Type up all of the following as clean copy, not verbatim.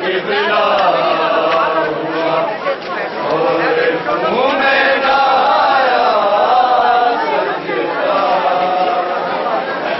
किबला हुआ और मुँह में लाया सजदा,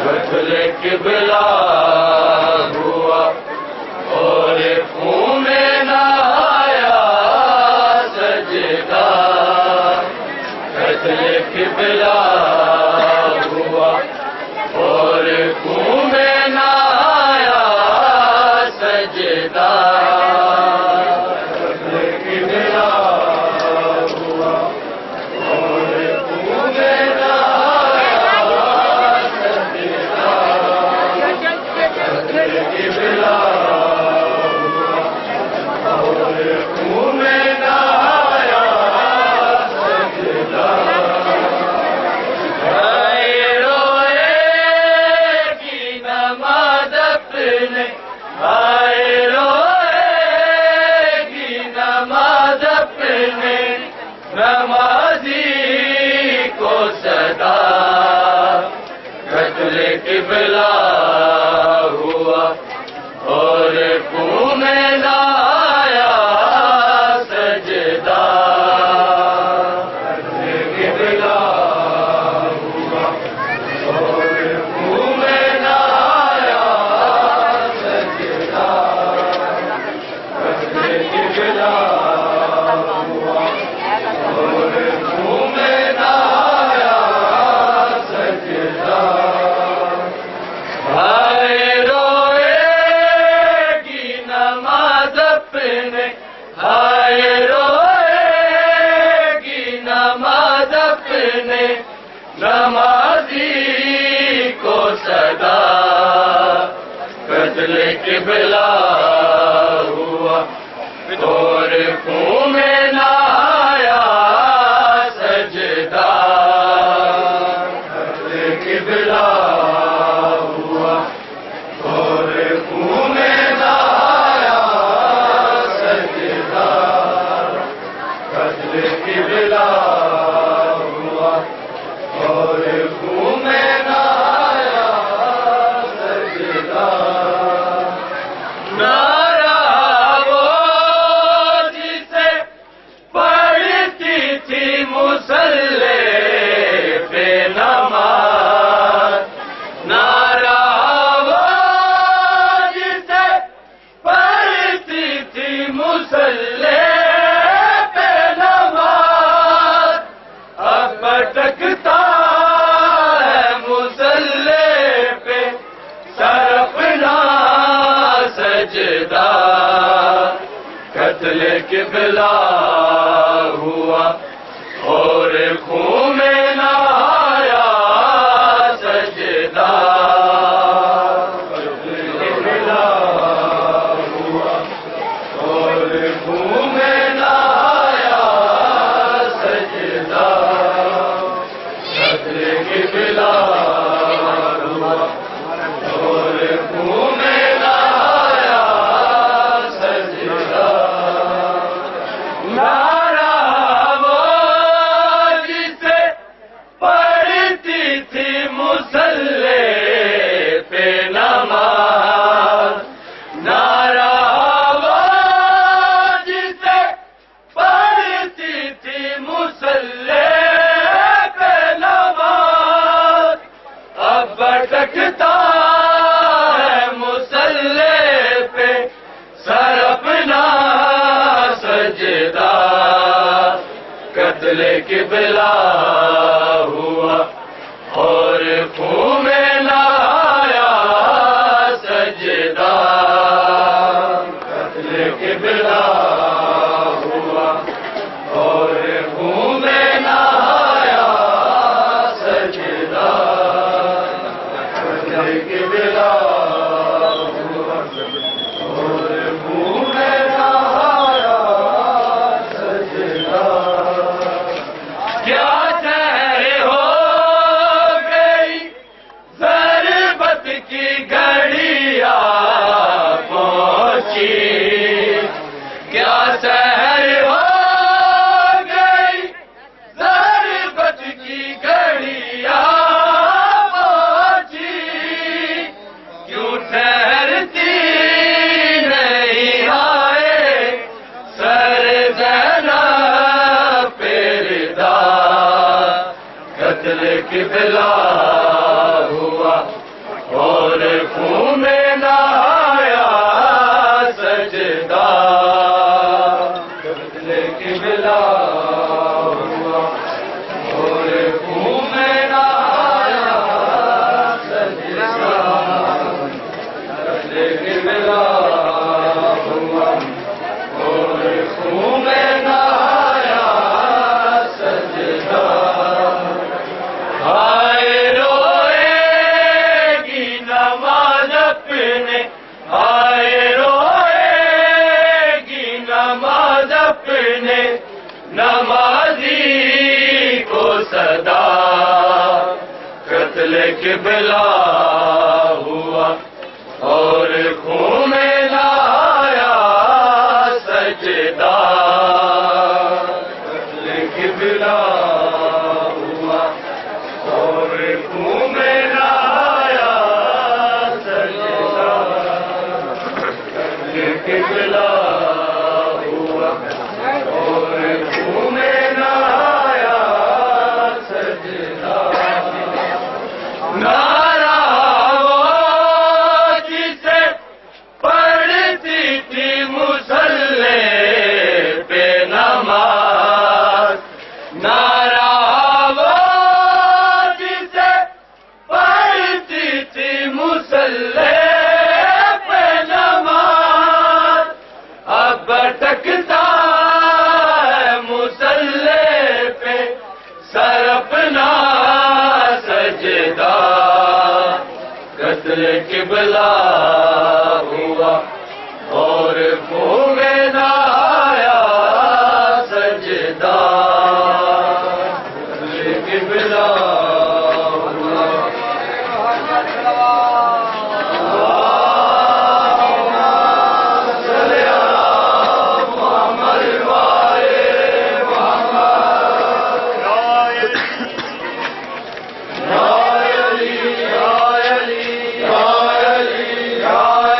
बदले किबला हुआ और मुँह में लाया सजदा, बदले किबला हुआ और मुँह में लाया सजदा, बदले किबला हुआ और मुँह में लाया सजदा, बदले किबला हुआ और मुँह में लाया सजदा। नमाजी को सदा, बदले किबला हुआ और मुँह में लाया सजदा, बदले किबला हुआ और मुँह में लाया सजदा, बदले किबला हुआ और मुँह में लाया सजदा। हाय रोएगी नमाज अपने, हाय रोएगी नमाज अपने, नमाजी को सदा, बदले किबला हुआ और मुँह में लाया सजदा, बदले किबला हुआ और मुँह में लाया सजदा, बदले किबला हुआ और मुँह में लाया सजदा। नारा वो जिसे पढ़ती थी मुसल्ले पे नमाज, नारा वो जिसे पढ़ती थी मुसल्ले पे नमाज, अब भटकता है मुसल्ले पे सर अपना सजदा, कत्ले किबला हुआ और खून में लाया सजदा, कत्ले किबला हुआ और खून में लाया सजदा, कत्ले किबला हुआ और खून में लाया सजदा। नारा वो जिसे पढ़ती थी मुसल्ले पे नमाज, नारा वो जिसे पढ़ती थी मुसल्ले पे नमाज, अब भटकता है मुसल्ले पे सर अपना सजदा, कत्ले किबला हुआ और खून में लाया सजदा, कत्ले किबला हुआ और खून में लाया सजदा, कत्ले किबला हुआ और खून में लाया सजदा। क्या शहर हो गई ज़रबत की घड़िया पहुंची, क्या शहर हो गई किबला हुआ और खून में नहाया सजदा। कत्ले किबला हुआ और खून में नहाया सजदा। कत्ले किबला हुआ और खून में नहाया सजदा। हाय रोएगी नमाज अपने, हाय रोएगी नमाज अपने नमाजी को सदा। कत्ल किबला हुआ और खून में नहाया सजदा। कत्ल किबला हुआ और खून में नहाया सजदा। कत्ल किबला हुआ और खून में नहाया सजदा। नारा वो जिसे पढ़ती थी मुसल्ले पे नमाज। नारा वो जिसे पढ़ती थी मुसल्ले पे नमाज। अब भटकता है मुसल्ले पे सर अपना सजदा। कत्ल किबला हुआ और खून में नहाया सजदा। कत्ल किबला हुआ। या